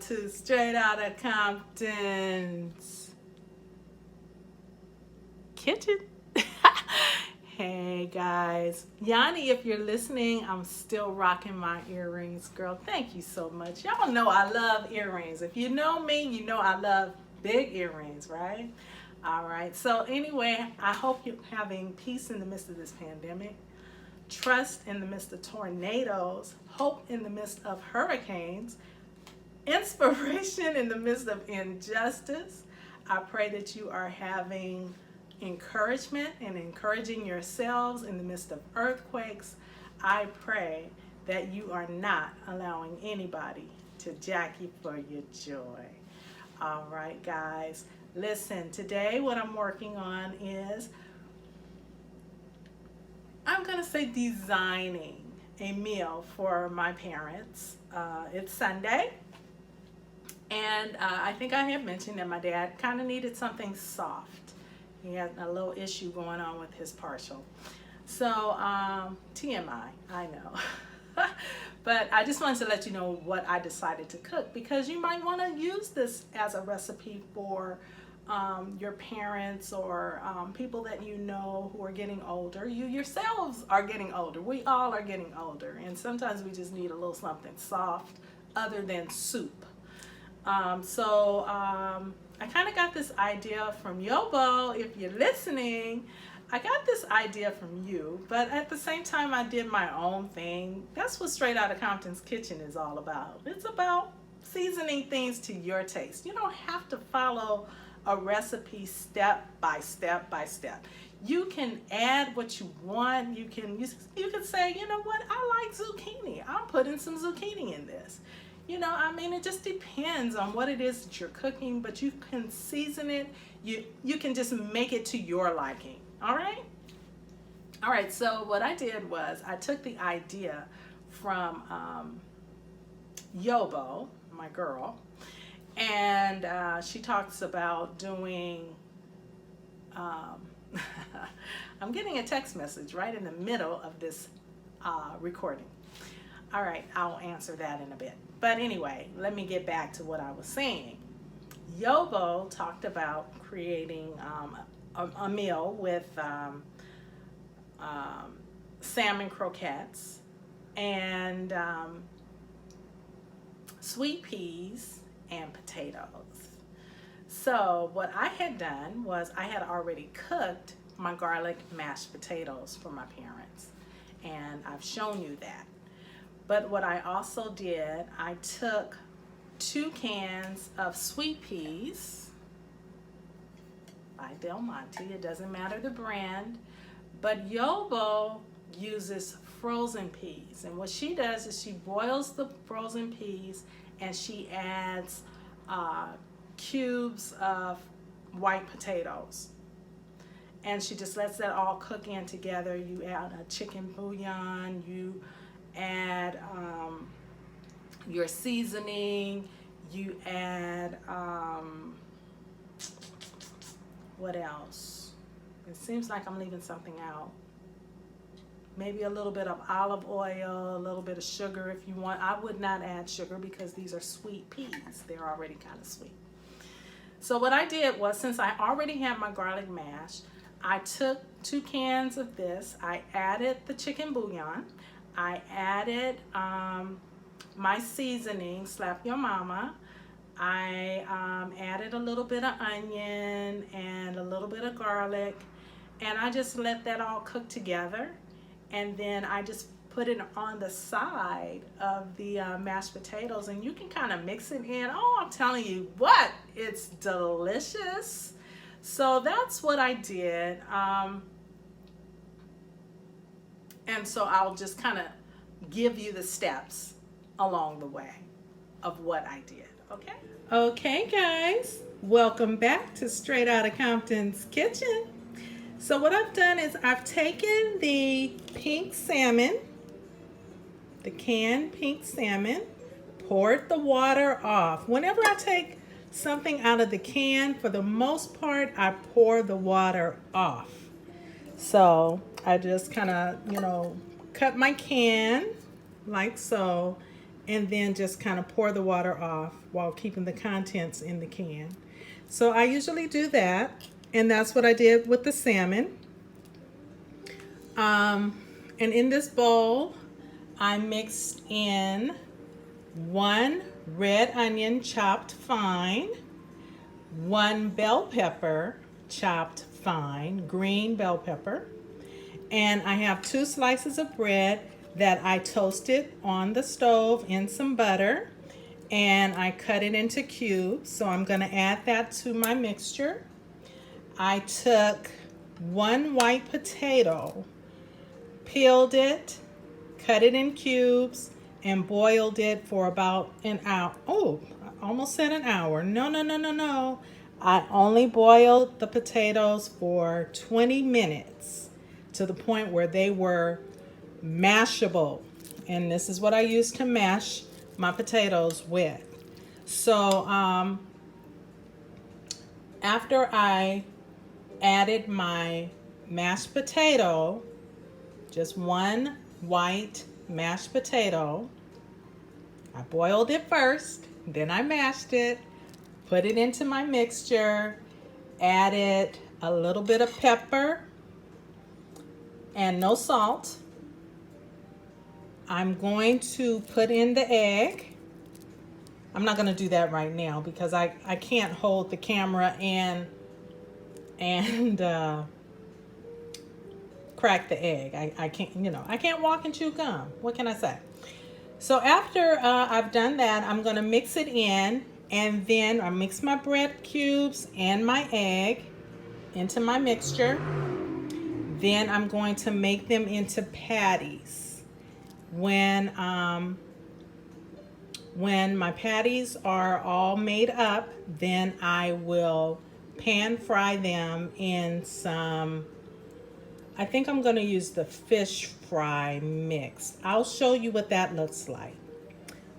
to Straight Outta Compton's kitchen. Hey guys, Yanni, if you're listening, I'm still rocking my earrings, girl. Thank you so much. Y'all know I love earrings. If you know me, you know I love big earrings, right? All right. So anyway, I hope you're having peace in the midst of this pandemic, trust in the midst of tornadoes, hope in the midst of hurricanes, inspiration in the midst of injustice. I pray that you are having encouragement and encouraging yourselves in the midst of earthquakes. I pray that you are not allowing anybody to jack you for your joy. All right, guys. Listen, today what I'm working on is, I'm going to say, designing a meal for my parents. It's Sunday. And I think I had mentioned that my dad kind of needed something soft. He had a little issue going on with his partial. So, TMI, I know. But I just wanted to let you know what I decided to cook, because you might want to use this as a recipe for your parents or people that you know who are getting older. You yourselves are getting older. We all are getting older. And sometimes we just need a little something soft other than soup. I kind of got this idea from Yobo. If you're listening, I got this idea from you, but at the same time I did my own thing. That's what Straight Outta Compton's kitchen is all about. It's about seasoning things to your taste. You don't have to follow a recipe step by step by step. You can add what you want. You can say, you know what, I like zucchini. I'm putting some zucchini in this. You know, I mean, it just depends on what it is that you're cooking, but you can season it. You can just make it to your liking. All right? All right, so what I did was I took the idea from Yobo, my girl, and she talks about doing, I'm getting a text message right in the middle of this recording. All right, I'll answer that in a bit. But anyway, let me get back to what I was saying. Yobo talked about creating a meal with salmon croquettes and sweet peas and potatoes. So what I had done was I had already cooked my garlic mashed potatoes for my parents, and I've shown you that. But what I also did, I took 2 cans of sweet peas by Del Monte. It doesn't matter the brand, but Yobo uses frozen peas. And what she does is she boils the frozen peas and she adds cubes of white potatoes. And she just lets that all cook in together. You add a chicken bouillon, you add your seasoning, you add what else? It seems like I'm leaving something out. Maybe a little bit of olive oil, a little bit of sugar if you want. I would not add sugar because these are sweet peas. They're already kind of sweet. So what I did was, since I already had my garlic mash, I took 2 cans of this. I added the chicken bouillon. I added my seasoning, Slap Your Mama. I added a little bit of onion and a little bit of garlic, and I just let that all cook together. And then I just put it on the side of the mashed potatoes, and you can kind of mix it in. Oh, I'm telling you what, it's delicious. So that's what I did. And so I'll just kind of give you the steps along the way of what I did, okay? Okay, guys, welcome back to Straight Outta Compton's kitchen. So what I've done is I've taken the pink salmon, the canned pink salmon, poured the water off. Whenever I take something out of the can, for the most part, I pour the water off. So I just kind of, cut my can like so, and then just kind of pour the water off while keeping the contents in the can. So I usually do that, and that's what I did with the salmon. And in this bowl, I mixed in 1 red onion chopped fine, 1 bell pepper chopped fine, green bell pepper, and I have 2 slices of bread that I toasted on the stove in some butter, and I cut it into cubes. So I'm going to add that to my mixture. I took 1 white potato, peeled it, cut it in cubes, and boiled it for about an hour. Oh, I almost said an hour. No. I only boiled the potatoes for 20 minutes to the point where they were mashable. And this is what I used to mash my potatoes with. So after I added my mashed potato, just 1 white mashed potato, I boiled it first, then I mashed it, put it into my mixture, added a little bit of pepper and no salt. I'm going to put in the egg. I'm not going to do that right now because I can't hold the camera and crack the egg. I can't, I can't walk and chew gum. What can I say? So after I've done that, I'm going to mix it in, and then I mix my bread cubes and my egg into my mixture. Then I'm going to make them into patties. When my patties are all made up, then I will pan fry them in some, I think I'm going to use the fish fry mix. I'll show you what that looks like.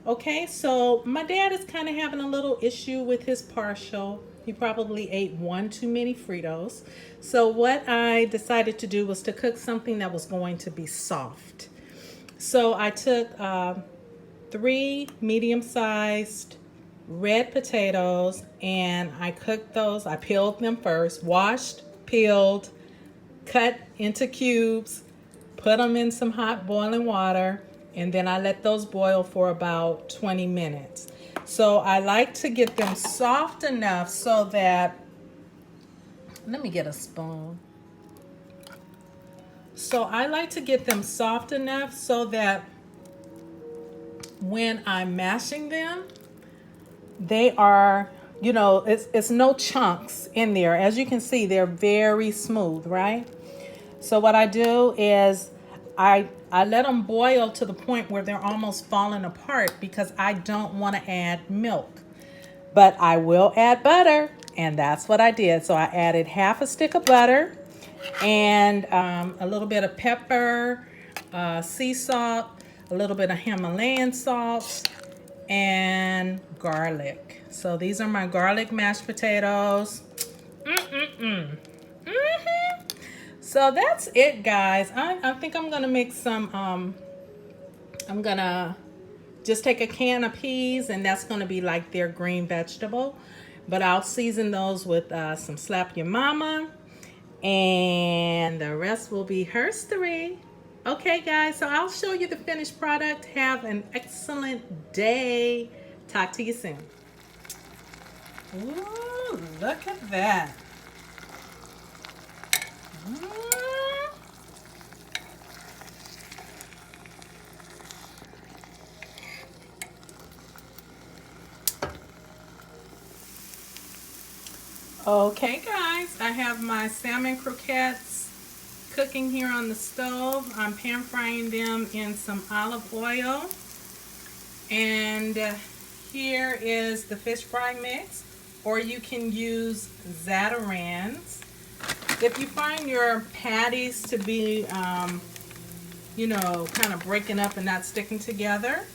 Okay, so my dad is kind of having a little issue with his partial. He probably ate 1 too many Fritos. So what I decided to do was to cook something that was going to be soft. So I took 3 medium-sized red potatoes, and I cooked those. I peeled them first, washed, peeled, cut into cubes, put them in some hot boiling water, and then I let those boil for about 20 minutes. So I like to get them soft enough so that, let me get a spoon. So I like to get them soft enough so that when I'm mashing them, they are, it's no chunks in there. As you can see, they're very smooth, right? So what I do is I let them boil to the point where they're almost falling apart because I don't want to add milk. But I will add butter, and that's what I did. So I added half a stick of butter and a little bit of pepper, sea salt, a little bit of Himalayan salt, and garlic. So these are my garlic mashed potatoes. So that's it, guys. I think I'm gonna make some, I'm gonna just take a can of peas, and that's gonna be like their green vegetable. But I'll season those with some Slap Your Mama, and the rest will be history. Okay, guys, so I'll show you the finished product. Have an excellent day. Talk to you soon. Ooh, look at that. Okay, guys, I have my salmon croquettes cooking here on the stove. I'm pan frying them in some olive oil. And here is the fish fry mix, or you can use Zatarain's. If you find your patties to be, kind of breaking up and not sticking together,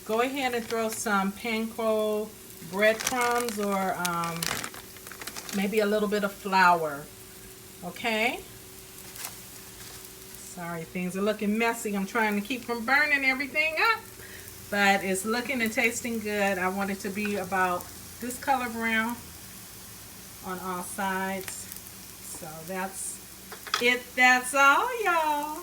go ahead and throw some panko breadcrumbs or maybe a little bit of flour. Okay? Sorry, things are looking messy. I'm trying to keep from burning everything up. But it's looking and tasting good. I want it to be about this color brown on all sides. So that's it. That's all, y'all.